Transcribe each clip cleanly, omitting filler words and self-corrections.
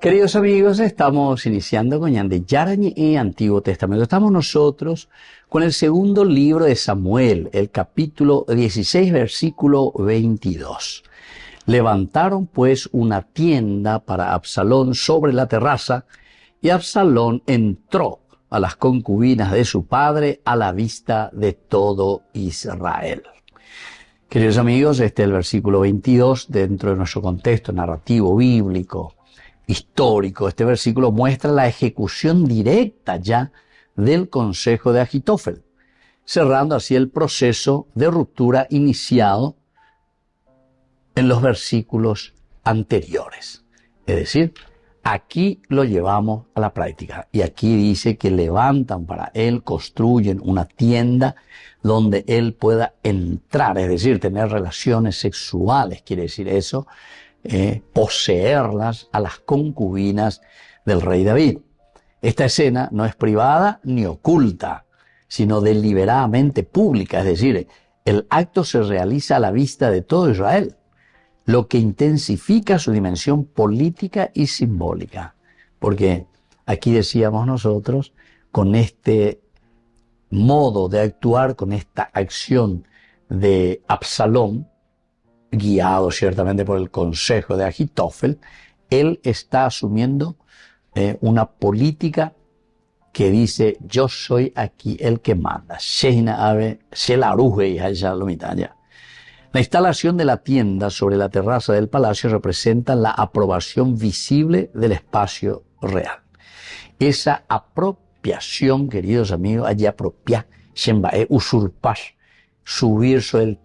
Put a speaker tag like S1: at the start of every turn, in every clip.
S1: Queridos amigos, estamos iniciando con Yande Yarañi y Antiguo Testamento. Estamos nosotros con el segundo libro de Samuel, el capítulo 16, versículo 22. Levantaron pues una tienda para Absalón sobre la terraza, y Absalón entró a las concubinas de su padre a la vista de todo Israel. Queridos amigos, este es el versículo 22 dentro de nuestro contexto narrativo bíblico histórico. Este versículo muestra la ejecución directa ya del consejo de Ajitófel, cerrando así el proceso de ruptura iniciado en los versículos anteriores. Es decir, aquí lo llevamos a la práctica. Y aquí dice que levantan para él, construyen una tienda donde él pueda entrar, es decir, tener relaciones sexuales, quiere decir eso, poseerlas a las concubinas del rey David. Esta escena no es privada ni oculta, sino deliberadamente pública, es decir, el acto se realiza a la vista de todo Israel, lo que intensifica su dimensión política y simbólica. Porque aquí decíamos nosotros, con este modo de actuar, con esta acción de Absalón, guiado ciertamente por el consejo de Ajitófel, él está asumiendo una política que dice: yo soy aquí el que manda. La instalación de la tienda sobre la terraza del palacio representa la aprobación visible del espacio real. Esa apropiación, queridos amigos, allí apropiar, usurpar, subir sobre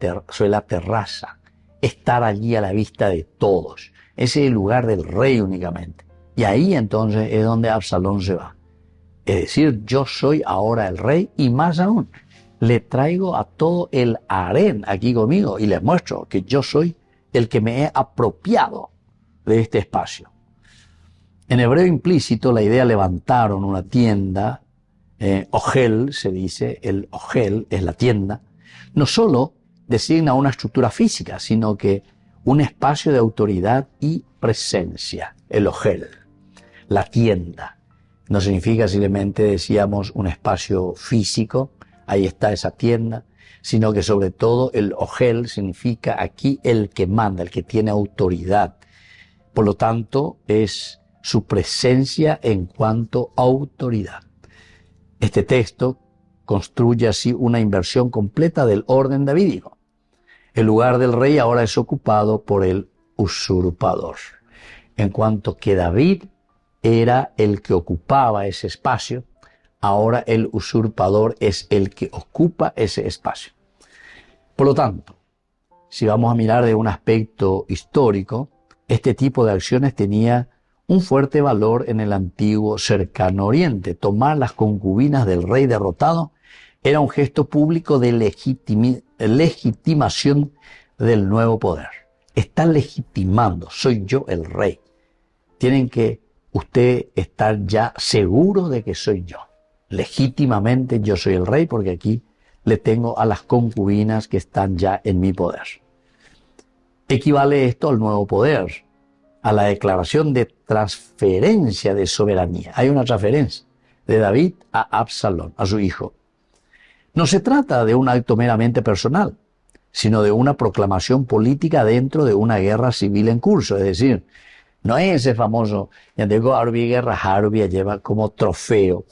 S1: la terraza, estar allí a la vista de todos. Ese es el lugar del rey únicamente. Y ahí entonces es donde Absalón se va. Es decir, yo soy ahora el rey, y más aún, le traigo a todo el harén aquí conmigo y les muestro que yo soy el que me he apropiado de este espacio. En hebreo implícito la idea levantaron una tienda, ogel se dice, el ogel es la tienda, no solo designa una estructura física, sino que un espacio de autoridad y presencia, el ogel, la tienda. No significa simplemente, decíamos, un espacio físico, ahí está esa tienda, sino que sobre todo el ogel significa aquí el que manda, el que tiene autoridad. Por lo tanto, es su presencia en cuanto a autoridad. Este texto construye así una inversión completa del orden davídico. El lugar del rey ahora es ocupado por el usurpador. En cuanto que David era el que ocupaba ese espacio, ahora el usurpador es el que ocupa ese espacio. Por lo tanto, si vamos a mirar de un aspecto histórico, este tipo de acciones tenía un fuerte valor en el antiguo cercano oriente. Tomar las concubinas del rey derrotado era un gesto público de legitimación del nuevo poder. Está legitimando, soy yo el rey. Tienen que usted estar ya seguro de que soy yo. Legítimamente yo soy el rey, porque aquí le tengo a las concubinas que están ya en mi poder. Equivale esto al nuevo poder, a la declaración de transferencia de soberanía. Hay una transferencia de David a Absalón, a su hijo. No se trata de un acto meramente personal, sino de una proclamación política dentro de una guerra civil en curso. Es decir, no es ese famoso, guerra Harvey lleva como trofeo.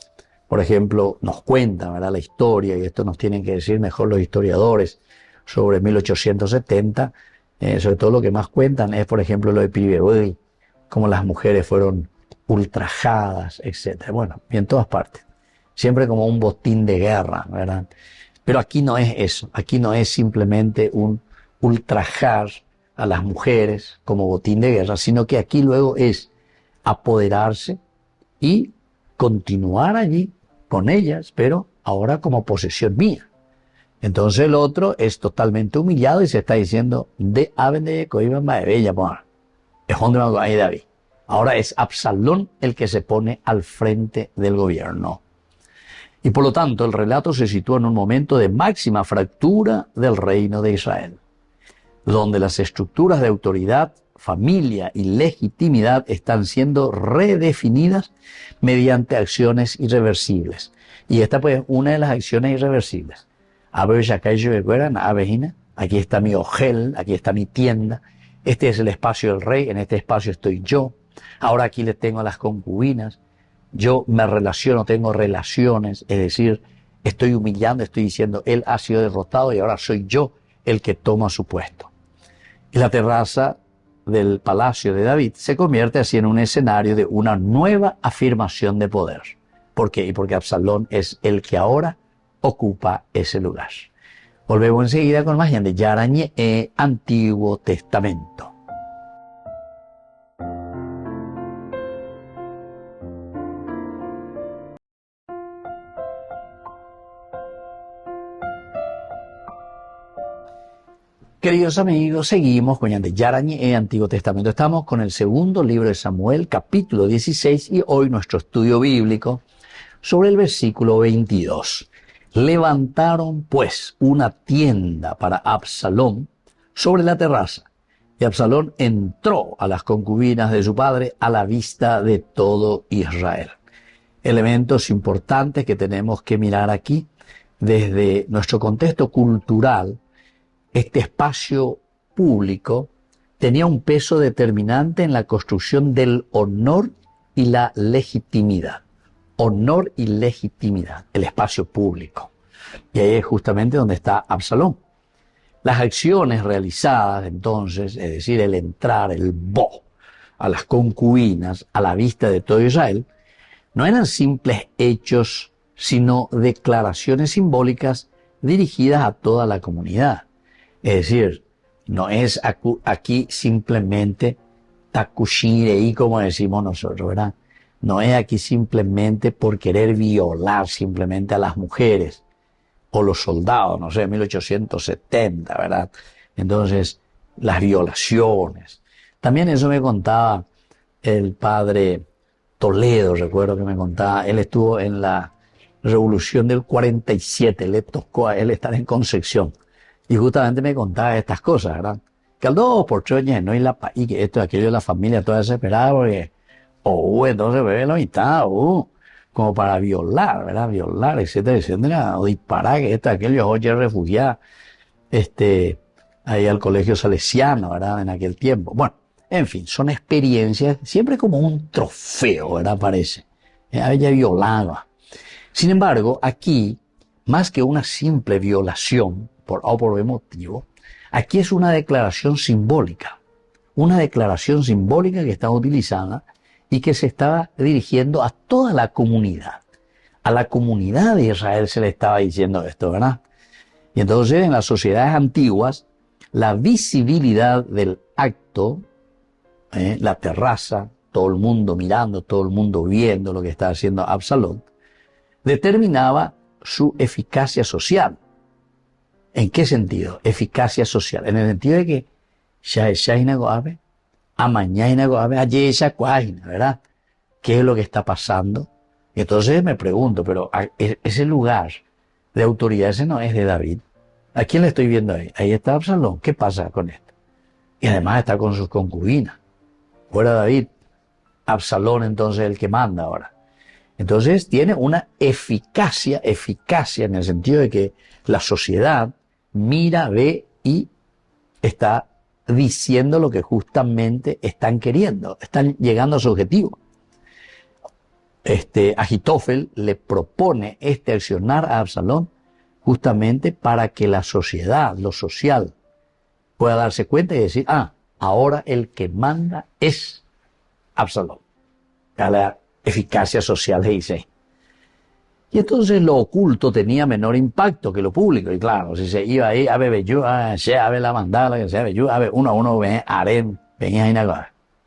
S1: Por ejemplo, nos cuentan, ¿verdad?, la historia, y esto nos tienen que decir mejor los historiadores, sobre 1870, sobre todo lo que más cuentan es, por ejemplo, lo de Piribebuy, cómo las mujeres fueron ultrajadas, etc. Bueno, y en todas partes. Siempre como un botín de guerra, ¿verdad? Pero aquí no es eso. Aquí no es simplemente un ultrajar a las mujeres como botín de guerra, sino que aquí luego es apoderarse y continuar allí con ellas, pero ahora como posesión mía. Entonces el otro es totalmente humillado y se está diciendo: de Abende Coiban Bella, es donde va a David. Ahora es Absalón el que se pone al frente del gobierno. Y por lo tanto el relato se sitúa en un momento de máxima fractura del reino de Israel, donde las estructuras de autoridad familia y legitimidad están siendo redefinidas mediante acciones irreversibles. Y esta pues es una de las acciones irreversibles. Aquí está mi ojel, aquí está mi tienda, este es el espacio del rey, en este espacio estoy yo, ahora aquí le tengo a las concubinas, yo me relaciono, tengo relaciones, es decir, estoy humillando, estoy diciendo, él ha sido derrotado y ahora soy yo el que toma su puesto. Y la terraza del palacio de David se convierte así en un escenario de una nueva afirmación de poder. ¿Por qué? Y porque Absalón es el que ahora ocupa ese lugar. Volvemos enseguida con más de Yarañe Antiguo Testamento. Queridos amigos, seguimos con Yarañe Antiguo Testamento. Estamos con el segundo libro de Samuel, capítulo 16, y hoy nuestro estudio bíblico sobre el versículo 22. Levantaron pues una tienda para Absalón sobre la terraza, y Absalón entró a las concubinas de su padre a la vista de todo Israel. Elementos importantes que tenemos que mirar aquí desde nuestro contexto cultural. Este espacio público tenía un peso determinante en la construcción del honor y la legitimidad. Honor y legitimidad, el espacio público. Y ahí es justamente donde está Absalón. Las acciones realizadas entonces, es decir, el entrar, el a las concubinas, a la vista de todo Israel, no eran simples hechos, sino declaraciones simbólicas dirigidas a toda la comunidad. Es decir, no es aquí simplemente takushirei, como decimos nosotros, ¿verdad? No es aquí simplemente por querer violar simplemente a las mujeres o los soldados, no sé, 1870, ¿verdad? Entonces, las violaciones. También eso me contaba el padre Toledo, recuerdo que me contaba, él estuvo en la revolución del 47, le tocó a él estar en Concepción. Y justamente me contaba estas cosas, ¿verdad? Que al 2 por 3 no hay la país, que esto, aquello de la familia toda desesperada, porque, entonces bebe la mitad, como para violar, ¿verdad? Violar, etcétera, etcétera, o disparar, que esto, aquello, oye, refugiar, ahí al colegio salesiano, ¿verdad? En aquel tiempo. Bueno, en fin, son experiencias, siempre como un trofeo, ¿verdad? Parece. Ella violaba. Sin embargo, aquí, más que una simple violación, por A o por B motivo, aquí es una declaración simbólica que está utilizada y que se estaba dirigiendo a toda la comunidad. A la comunidad de Israel se le estaba diciendo esto, ¿verdad? Y entonces en las sociedades antiguas, la visibilidad del acto, la terraza, todo el mundo mirando, todo el mundo viendo lo que estaba haciendo Absalón, determinaba su eficacia social. ¿En qué sentido? Eficacia social. En el sentido de que ¿verdad? ¿Qué es lo que está pasando? Y entonces me pregunto, pero ese lugar de autoridad, ese no es de David. ¿A quién le estoy viendo ahí? Ahí está Absalón. ¿Qué pasa con esto? Y además está con sus concubinas. Fuera David, Absalón entonces es el que manda ahora. Entonces tiene una eficacia en el sentido de que la sociedad mira, ve y está diciendo lo que justamente están queriendo, están llegando a su objetivo. Ahitofel le propone accionar a Absalón justamente para que la sociedad, lo social, pueda darse cuenta y decir, ahora el que manda es Absalón. A la eficacia social se dice. Y entonces lo oculto tenía menor impacto que lo público. Y claro, si se iba ahí, a ver, yo, a ver la mandala, que sea, yo, a ver, uno a uno, ven, harem, ven ahí,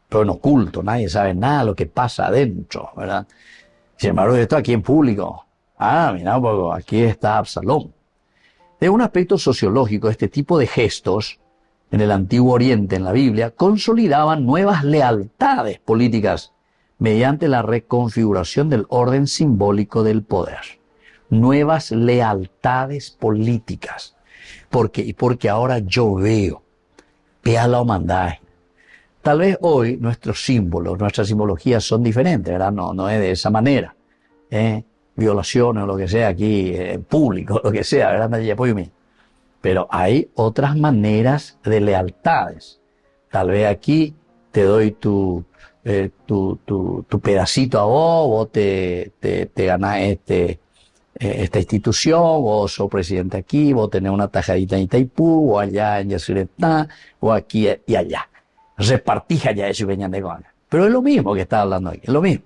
S1: pero en oculto, nadie sabe nada de lo que pasa adentro, ¿verdad? Sin embargo, esto aquí en público, mira, pues aquí está Absalón. De un aspecto sociológico, este tipo de gestos en el Antiguo Oriente, en la Biblia, consolidaban nuevas lealtades políticas mediante la reconfiguración del orden simbólico del poder. Nuevas lealtades políticas. ¿Por qué? Porque ahora yo vea la humanidad. Tal vez hoy nuestros símbolos, nuestras simbologías son diferentes, ¿verdad? No es de esa manera. Violaciones o lo que sea aquí, en público, lo que sea, ¿verdad? Pero hay otras maneras de lealtades. Tal vez aquí te doy tu pedacito a vos te ganás esta institución, vos sos presidente aquí, vos tenés una tajadita en Itaipú, o allá en Yacyretá, o aquí y allá. Repartís allá eso y venían de gana. Pero es lo mismo que está hablando aquí, es lo mismo.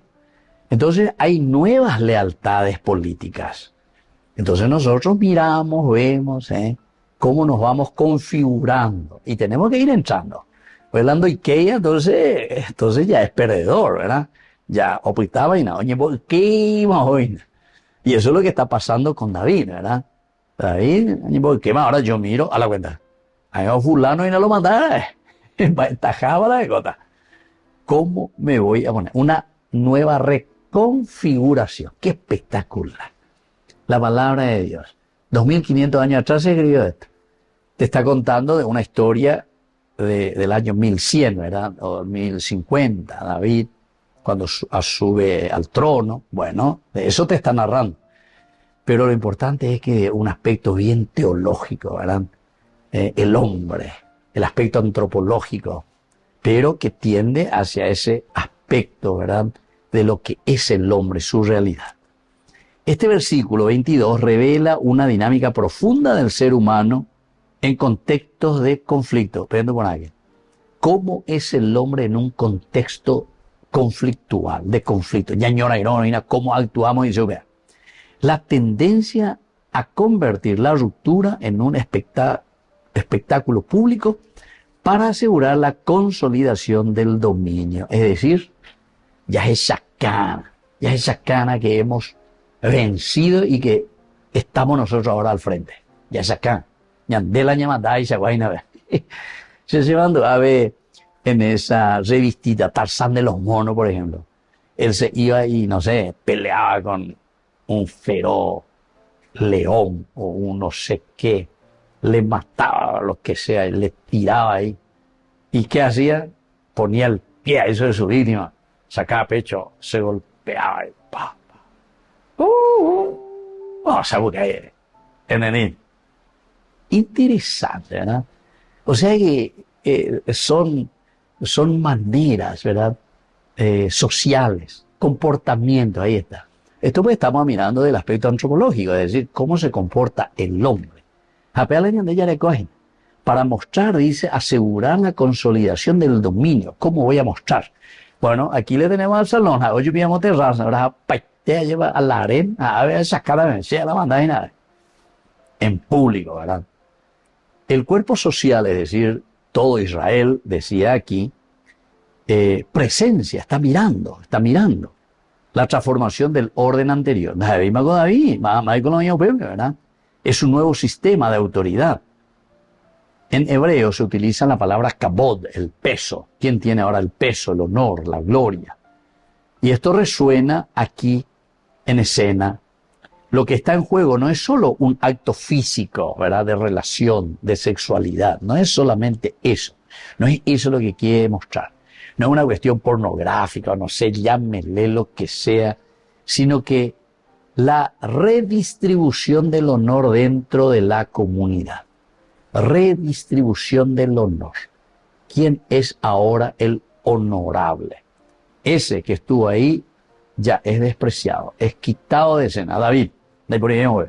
S1: Entonces hay nuevas lealtades políticas. Entonces nosotros miramos, vemos, cómo nos vamos configurando y tenemos que ir entrando. Pues hablando IKEA, entonces ya es perdedor, ¿verdad? Ya optaba y nada, oye, ¿qué más hoy? Y eso es lo que está pasando con David, ¿verdad? David, ¿qué más? Ahora yo miro a la cuenta. Ahí va fulano y no lo mandaba, tajaba la de gota. ¿Cómo me voy a poner? Una nueva reconfiguración. ¡Qué espectacular! La palabra de Dios. 2500 años atrás se escribió esto. Te está contando de una historia del año 1100, ¿verdad? O 1050, David, cuando sube al trono. Bueno, de eso te está narrando. Pero lo importante es que un aspecto bien teológico, ¿verdad? El hombre, el aspecto antropológico, pero que tiende hacia ese aspecto, ¿verdad? De lo que es el hombre, su realidad. Este versículo 22 revela una dinámica profunda del ser humano en contextos de conflicto. Prendo por aquí. ¿Cómo es el hombre en un contexto conflictual, de conflicto? Ñañora irónica, cómo actuamos y se vea. La tendencia a convertir la ruptura en un espectáculo público para asegurar la consolidación del dominio. Es decir, ya es esa cana que hemos vencido y que estamos nosotros ahora al frente. Ya es acá. Ya de la llamada y se guayna. Se llevando a ver en esa revistita Tarzán de los monos, por ejemplo. Él se iba y, no sé, peleaba con un feroz león o un no sé qué. Le mataba a lo que sea, y le tiraba ahí. ¿Y qué hacía? Ponía el pie a eso de su víctima, sacaba pecho, se golpeaba y pa. Vamos a buscar en el interesante, ¿verdad? O sea que son maneras, ¿verdad? Sociales, comportamientos, ahí está. Esto pues estamos mirando del aspecto antropológico, es decir, cómo se comporta el hombre. Para mostrar, dice, asegurar la consolidación del dominio. ¿Cómo voy a mostrar? Bueno, aquí le tenemos al salón, hoy vimos terraza, ahora te lleva a la arena, a ver, sacar la vencida, la manda y nada. En público, ¿verdad? El cuerpo social, es decir, todo Israel, decía aquí, presencia, está mirando la transformación del orden anterior. David, ¿verdad? Es un nuevo sistema de autoridad. En hebreo se utiliza la palabra kabod, el peso. ¿Quién tiene ahora el peso, el honor, la gloria? Y esto resuena aquí en escena. Lo que está en juego no es solo un acto físico, ¿verdad? De relación, de sexualidad. No es solamente eso. No es eso lo que quiere mostrar. No es una cuestión pornográfica, o no sé, llámele lo que sea, sino que la redistribución del honor dentro de la comunidad. Redistribución del honor. ¿Quién es ahora el honorable? Ese que estuvo ahí ya es despreciado, es quitado de escena. David, de por ejemplo,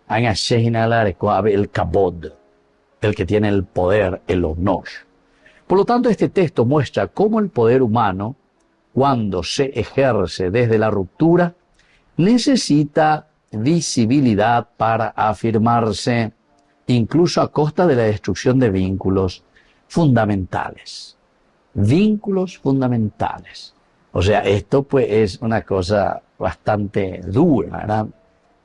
S1: el kabod, el que tiene el poder, el honor. Por lo tanto, este texto muestra cómo el poder humano, cuando se ejerce desde la ruptura, necesita visibilidad para afirmarse, incluso a costa de la destrucción de vínculos fundamentales. Vínculos fundamentales. O sea, esto pues es una cosa bastante dura, ¿verdad?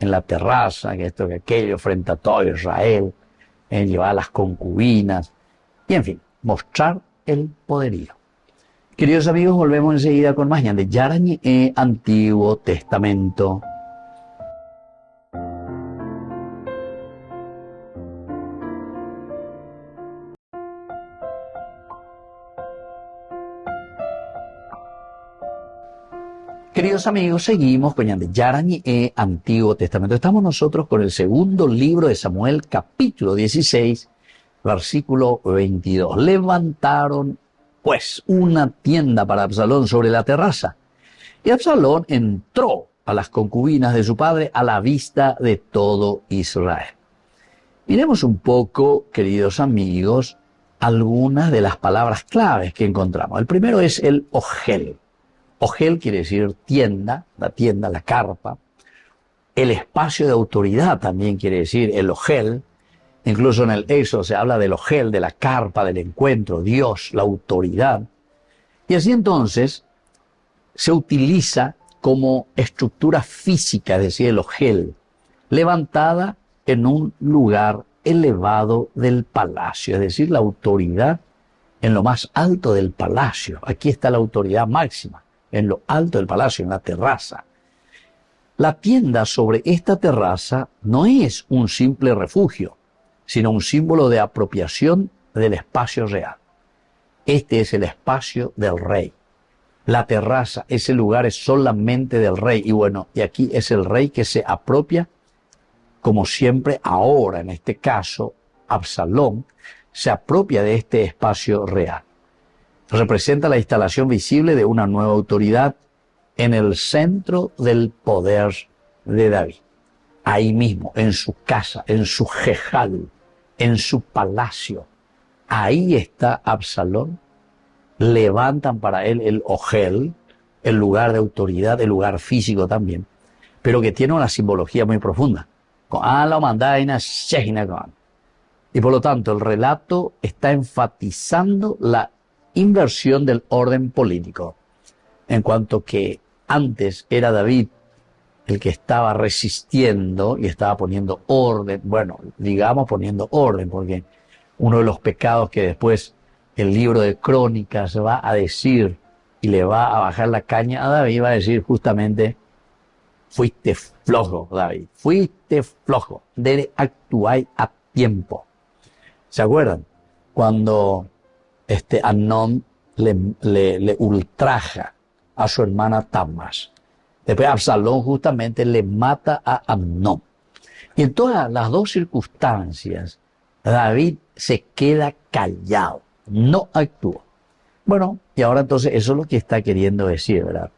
S1: En la terraza, que esto, que aquello, frente a todo Israel, en llevar a las concubinas, y en fin, mostrar el poderío. Queridos amigos, volvemos enseguida con más de Yarañi Antiguo Testamento. Queridos amigos, seguimos con Yarañi Antiguo Testamento. Estamos nosotros con el segundo libro de Samuel, capítulo 16, versículo 22. Levantaron, pues, una tienda para Absalón sobre la terraza. Y Absalón entró a las concubinas de su padre a la vista de todo Israel. Miremos un poco, queridos amigos, algunas de las palabras claves que encontramos. El primero es el ogel. Ogel quiere decir tienda, la carpa. El espacio de autoridad también quiere decir el ogel. Incluso en el Éxodo se habla del ogel, de la carpa, del encuentro, Dios, la autoridad. Y así entonces se utiliza como estructura física, es decir, el ogel, levantada en un lugar elevado del palacio, es decir, la autoridad en lo más alto del palacio. Aquí está la autoridad máxima, en lo alto del palacio, en la terraza. La tienda sobre esta terraza no es un simple refugio, sino un símbolo de apropiación del espacio real. Este es el espacio del rey. La terraza, ese lugar es solamente del rey. Y bueno, y aquí es el rey que se apropia, como siempre ahora, en este caso, Absalón, se apropia de este espacio real. Representa la instalación visible de una nueva autoridad en el centro del poder de David. Ahí mismo, en su casa, en su jejal, en su palacio. Ahí está Absalón. Levantan para él el ogel, el lugar de autoridad, el lugar físico también, pero que tiene una simbología muy profunda. Y por lo tanto, el relato está enfatizando la inversión del orden político, en cuanto que antes era David el que estaba resistiendo y estaba poniendo orden, bueno, digamos poniendo orden, porque uno de los pecados que después el libro de Crónicas va a decir y le va a bajar la caña a David, va a decir justamente: fuiste flojo, David, fuiste flojo, debe actuar a tiempo. ¿Se acuerdan? Cuando Amnón le ultraja a su hermana Tamar. Después Absalón justamente le mata a Amnón. Y en todas las dos circunstancias, David se queda callado, no actúa. Bueno, y ahora entonces eso es lo que está queriendo decir, ¿verdad?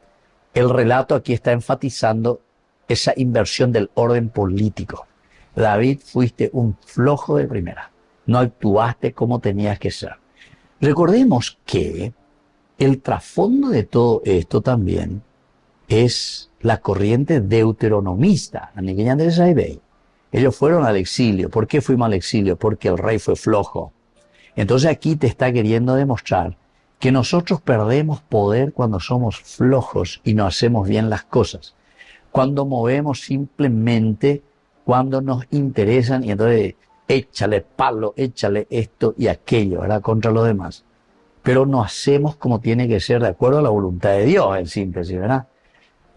S1: El relato aquí está enfatizando esa inversión del orden político. David, fuiste un flojo de primera. No actuaste como tenías que ser. Recordemos que el trasfondo de todo esto también es la corriente deuteronomista. Ellos fueron al exilio. ¿Por qué fuimos al exilio? Porque el rey fue flojo. Entonces aquí te está queriendo demostrar que nosotros perdemos poder cuando somos flojos y no hacemos bien las cosas. Cuando movemos simplemente cuando nos interesan y entonces échale palo, échale esto y aquello, ¿verdad? Contra los demás. Pero no hacemos como tiene que ser de acuerdo a la voluntad de Dios, en síntesis, ¿verdad?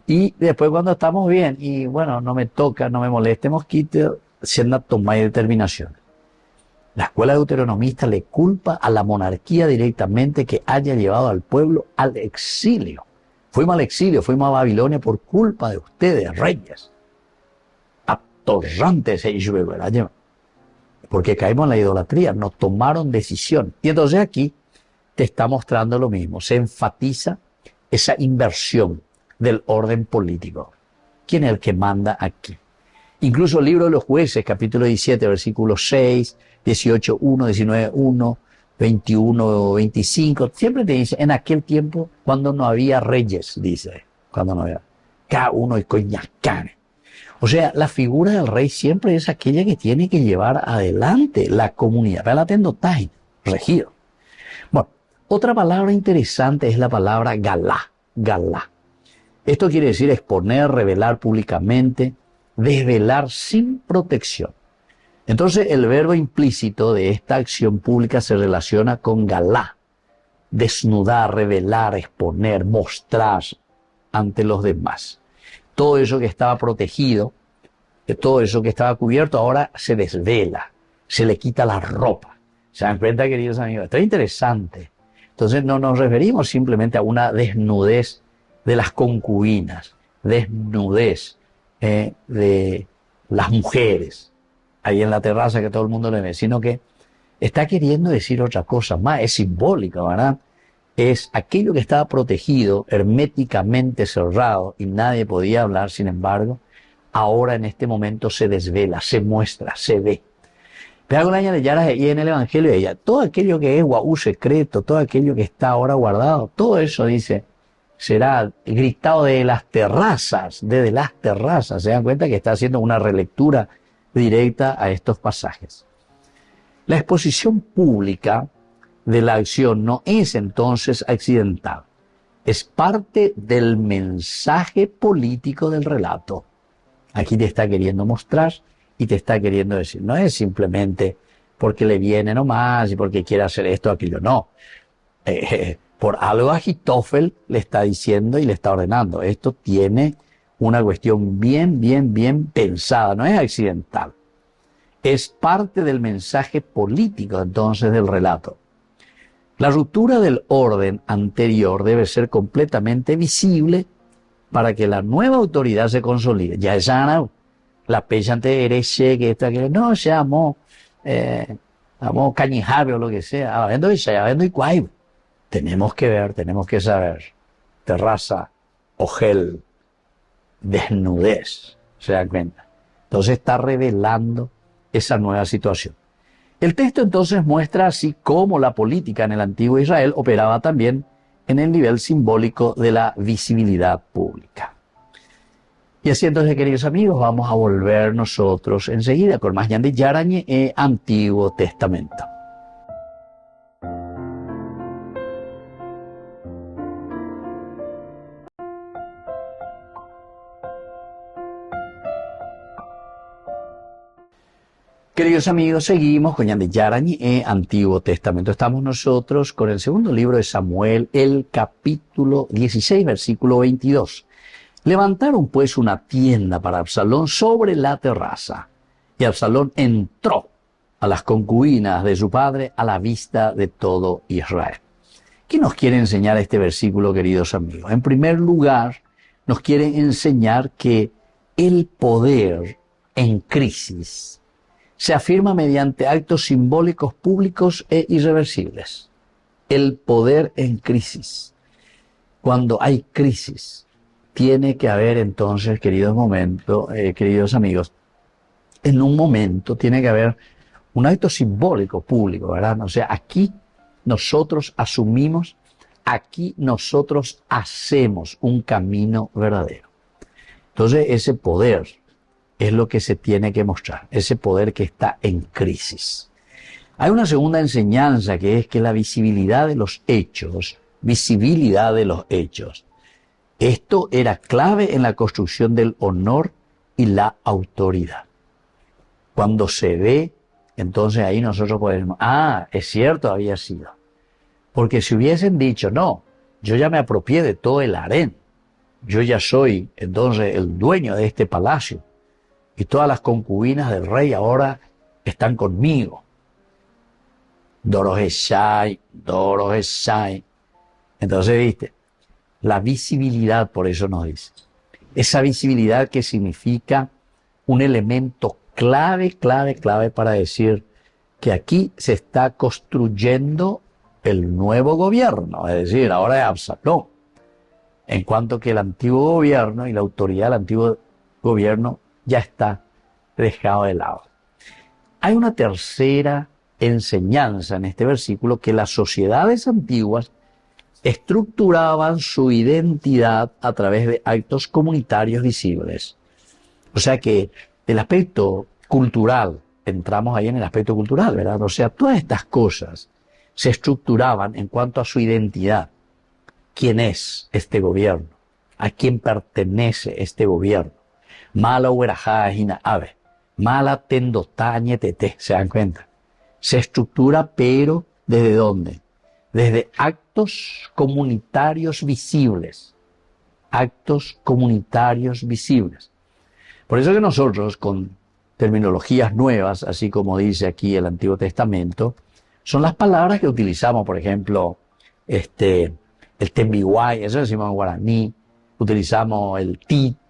S1: Y después cuando estamos bien y bueno, no me toca, no me moleste, mosquito, siendo toma y determinación. La escuela deuteronomista le culpa a la monarquía directamente que haya llevado al pueblo al exilio. Fuimos al exilio, fuimos a Babilonia por culpa de ustedes, reyes. Atorrantes porque caímos en la idolatría, nos tomaron decisión. Y entonces aquí te está mostrando lo mismo, se enfatiza esa inversión del orden político. ¿Quién es el que manda aquí? Incluso el libro de los jueces, capítulo 17, versículos 6, 18, 1, 19, 1, 21, 25, siempre te dice, en aquel tiempo, cuando no había reyes, dice, cuando no había, cada uno y coñacane. O sea, la figura del rey siempre es aquella que tiene que llevar adelante la comunidad. Para la tendotai, regido. Bueno, otra palabra interesante es la palabra galá, galá. Esto quiere decir exponer, revelar públicamente, desvelar sin protección. Entonces el verbo implícito de esta acción pública se relaciona con galá, desnudar, revelar, exponer, mostrar ante los demás. Todo eso que estaba protegido, todo eso que estaba cubierto, ahora se desvela, se le quita la ropa. ¿Se dan cuenta, queridos amigos? Esto es interesante. Entonces no nos referimos simplemente a una desnudez de las concubinas, desnudez de las mujeres, ahí en la terraza que todo el mundo le ve, sino que está queriendo decir otra cosa más, es simbólica, ¿verdad? Es aquello que estaba protegido, herméticamente cerrado y nadie podía hablar, sin embargo, ahora en este momento se desvela, se muestra, se ve. Pero y en el Evangelio de ella, todo aquello que es guau secreto, todo aquello que está ahora guardado, todo eso dice, será gritado desde las terrazas, se dan cuenta que está haciendo una relectura directa a estos pasajes. La exposición pública de la acción no es entonces accidental, es parte del mensaje político del relato. Aquí te está queriendo mostrar y te está queriendo decir, no es simplemente porque le viene nomás y porque quiere hacer esto o aquello, no. Por algo Ahitófel le está diciendo y le está ordenando. Esto tiene una cuestión bien pensada, no es accidental. Es parte del mensaje político entonces del relato. La ruptura del orden anterior debe ser completamente visible para que la nueva autoridad se consolide. Ya es la pecha antes que esto, que no se llamó, cañijabe o lo que sea, tenemos que ver, tenemos que saber, terraza, ojel, desnudez, se dan cuenta. Entonces está revelando esa nueva situación. El texto entonces muestra así cómo la política en el antiguo Israel operaba también en el nivel simbólico de la visibilidad pública. Y así entonces, queridos amigos, vamos a volver nosotros enseguida con más Yandi Yarañe Antiguo Testamento. Queridos amigos, seguimos con Yandi Yarañe Antiguo Testamento. Estamos nosotros con el segundo libro de Samuel, el capítulo 16, versículo 22. Levantaron pues una tienda para Absalón sobre la terraza, y Absalón entró a las concubinas de su padre a la vista de todo Israel. ¿Qué nos quiere enseñar este versículo, queridos amigos? En primer lugar, nos quiere enseñar que el poder en crisis se afirma mediante actos simbólicos públicos e irreversibles. El poder en crisis. Cuando hay crisis, tiene que haber entonces, queridos amigos, en un momento tiene que haber un acto simbólico público, ¿verdad? O sea, aquí nosotros asumimos, aquí nosotros hacemos un camino verdadero. Entonces ese poder es lo que se tiene que mostrar, ese poder que está en crisis. Hay una segunda enseñanza que es que la visibilidad de los hechos, esto era clave en la construcción del honor y la autoridad. Cuando se ve, entonces ahí nosotros podemos, es cierto, había sido. Porque si hubiesen dicho, no, yo ya me apropié de todo el harén, yo ya soy entonces el dueño de este palacio, y todas las concubinas del rey ahora están conmigo. Dorojeshai. Entonces, viste, la visibilidad, por eso nos dice. Esa visibilidad que significa un elemento clave para decir que aquí se está construyendo el nuevo gobierno, es decir, ahora es Absalón. En cuanto que el antiguo gobierno y la autoridad del antiguo gobierno ya está dejado de lado. Hay una tercera enseñanza en este versículo, que las sociedades antiguas estructuraban su identidad a través de actos comunitarios visibles. O sea que el aspecto cultural, entramos ahí en el aspecto cultural, ¿verdad? O sea, todas estas cosas se estructuraban en cuanto a su identidad. ¿Quién es este gobierno? ¿A quién pertenece este gobierno? Mala huerajá ina ave, mala tendotañe tete, ¿se dan cuenta? Se estructura, pero ¿desde dónde? Desde actos comunitarios visibles. Actos comunitarios visibles. Por eso que nosotros, con terminologías nuevas, así como dice aquí el Antiguo Testamento, son las palabras que utilizamos, por ejemplo, el tembiguay, eso decimos en guaraní, utilizamos el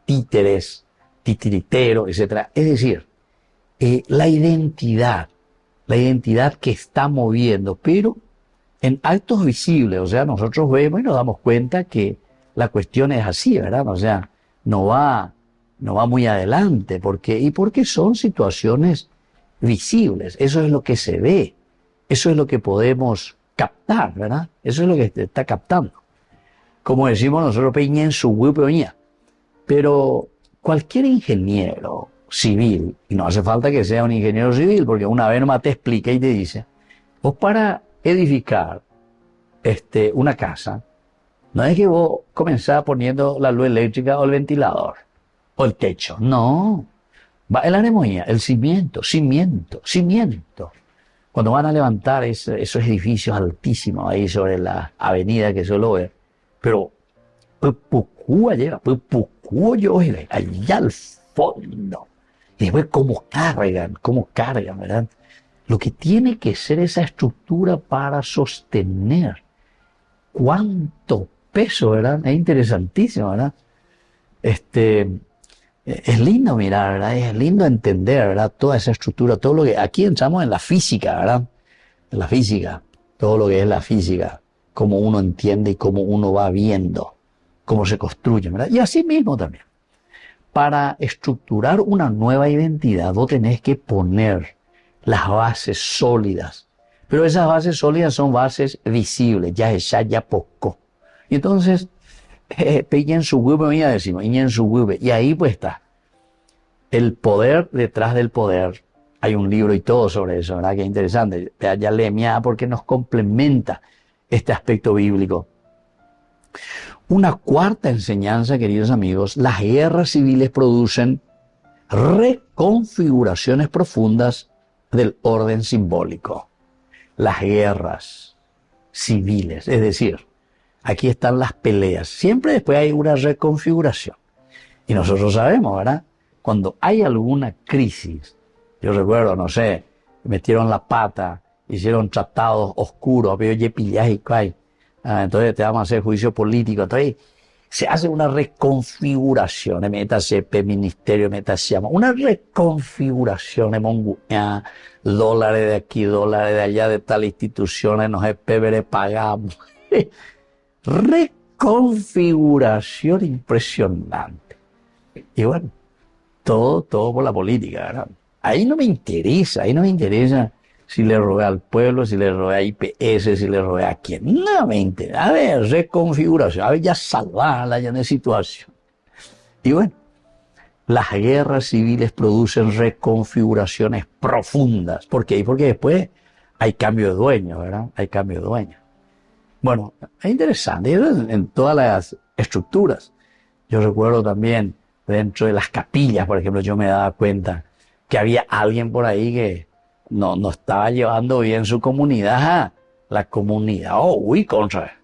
S1: títeres, titiritero, etc. Es decir, la identidad que está moviendo, pero en actos visibles, o sea, nosotros vemos y nos damos cuenta que la cuestión es así, ¿verdad? O sea, no va muy adelante, porque son situaciones visibles, eso es lo que se ve, eso es lo que podemos captar, ¿verdad? Eso es lo que se está captando. Como decimos nosotros, peña en su peña. Pero cualquier ingeniero civil, y no hace falta que sea un ingeniero civil, porque una vez nomás te explica y te dice, vos para edificar una casa, no es que vos comenzás poniendo la luz eléctrica o el ventilador, o el techo, no. Va el anemoía, el cimiento. Cuando van a levantar esos edificios altísimos ahí sobre la avenida que suelo ver, pero Pucúa llega, Pucúa yo allá al fondo. Y después cómo cargan, ¿verdad? Lo que tiene que ser esa estructura para sostener cuánto peso, ¿verdad? Es interesantísimo, ¿verdad? Es lindo mirar, ¿verdad? Es lindo entender, ¿verdad? Toda esa estructura, todo lo que... Aquí entramos en la física, ¿verdad? En la física, todo lo que es la física, cómo uno entiende y cómo uno va viendo, cómo se construye, ¿verdad? Y así mismo también. Para estructurar una nueva identidad, vos tenés que poner las bases sólidas. Pero esas bases sólidas son bases visibles, ya poco. Y entonces, en su huevo, decimos, en su huevo. Y ahí pues está. El poder detrás del poder. Hay un libro y todo sobre eso, ¿verdad? Que interesante. Ya leemia porque nos complementa este aspecto bíblico. Una cuarta enseñanza, queridos amigos, las guerras civiles producen reconfiguraciones profundas del orden simbólico. Las guerras civiles, es decir, aquí están las peleas. Siempre después hay una reconfiguración. Y nosotros sabemos, ¿verdad? Cuando hay alguna crisis, yo recuerdo, no sé, metieron la pata, hicieron tratados oscuros, había yepillaje y cae. Entonces te vamos a hacer juicio político. Entonces se hace una reconfiguración, MetaCP, Ministerio, MetaCiama, una reconfiguración en dólares de aquí, dólares de allá, de tal instituciones, no sé, PBR pagamos. Reconfiguración impresionante. Y bueno, todo por la política, ¿verdad? Ahí no me interesa si le robé al pueblo, si le robé a IPS, si le robé a quién. No me interesa. A ver, reconfiguración, a ver, ya salvarla ya de situación. Y bueno, las guerras civiles producen reconfiguraciones profundas. ¿Por qué? Porque después hay cambio de dueño, ¿verdad? Hay cambio de dueño. Bueno, es interesante, en todas las estructuras. Yo recuerdo también dentro de las capillas, por ejemplo, yo me daba cuenta que había alguien por ahí que no estaba llevando bien su comunidad, la comunidad, contra.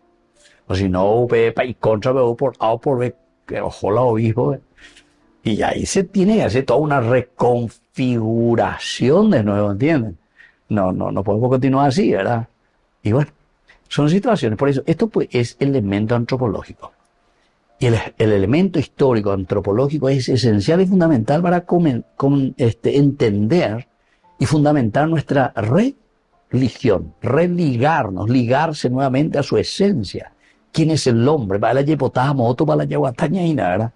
S1: O si no, y contra, por ver, que ojo la obispo. Y ahí se tiene que hacer toda una reconfiguración de nuevo, ¿entienden? No podemos continuar así, ¿verdad? Y bueno, son situaciones, por eso, esto pues es elemento antropológico. Y el elemento histórico antropológico es esencial y fundamental para entender y fundamentar nuestra religión, religarnos, ligarse nuevamente a su esencia. ¿Quién es el hombre? Para la yepotamo, otro para la yaguatañaina, ¿verdad?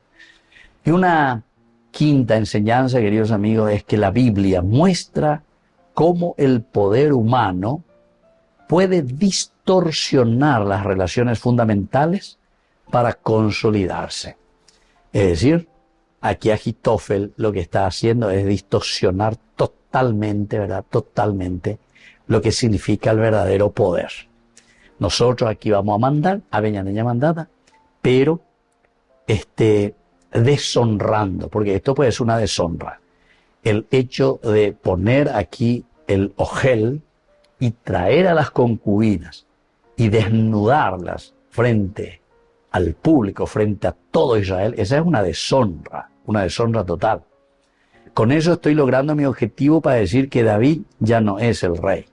S1: Y una quinta enseñanza, queridos amigos, es que la Biblia muestra cómo el poder humano puede distorsionar las relaciones fundamentales para consolidarse. Es decir, aquí Agitofel lo que está haciendo es distorsionar totalmente, ¿verdad? Totalmente lo que significa el verdadero poder. Nosotros aquí vamos a mandar, a Beñaneña mandada, pero deshonrando, porque esto puede ser una deshonra. El hecho de poner aquí el ojel y traer a las concubinas y desnudarlas frente al público, frente a todo Israel, esa es una deshonra total. Con eso estoy logrando mi objetivo para decir que David ya no es el rey,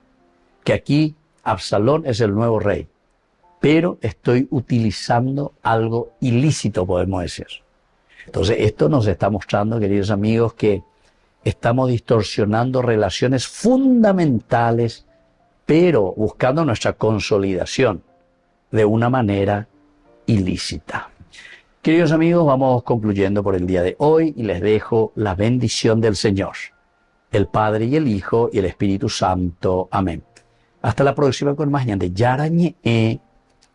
S1: que aquí Absalón es el nuevo rey. pero estoy utilizando algo ilícito, podemos decir. Entonces, esto nos está mostrando, queridos amigos, que estamos distorsionando relaciones fundamentales, pero buscando nuestra consolidación de una manera ilícita. Queridos amigos, vamos concluyendo por el día de hoy y les dejo la bendición del Señor, el Padre y el Hijo y el Espíritu Santo. Amén. Hasta la próxima con más de Yarañe,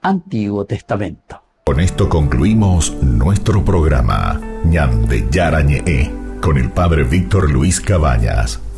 S1: Antiguo Testamento.
S2: Con esto concluimos nuestro programa Ñande Yarañe con el Padre Víctor Luis Cabañas.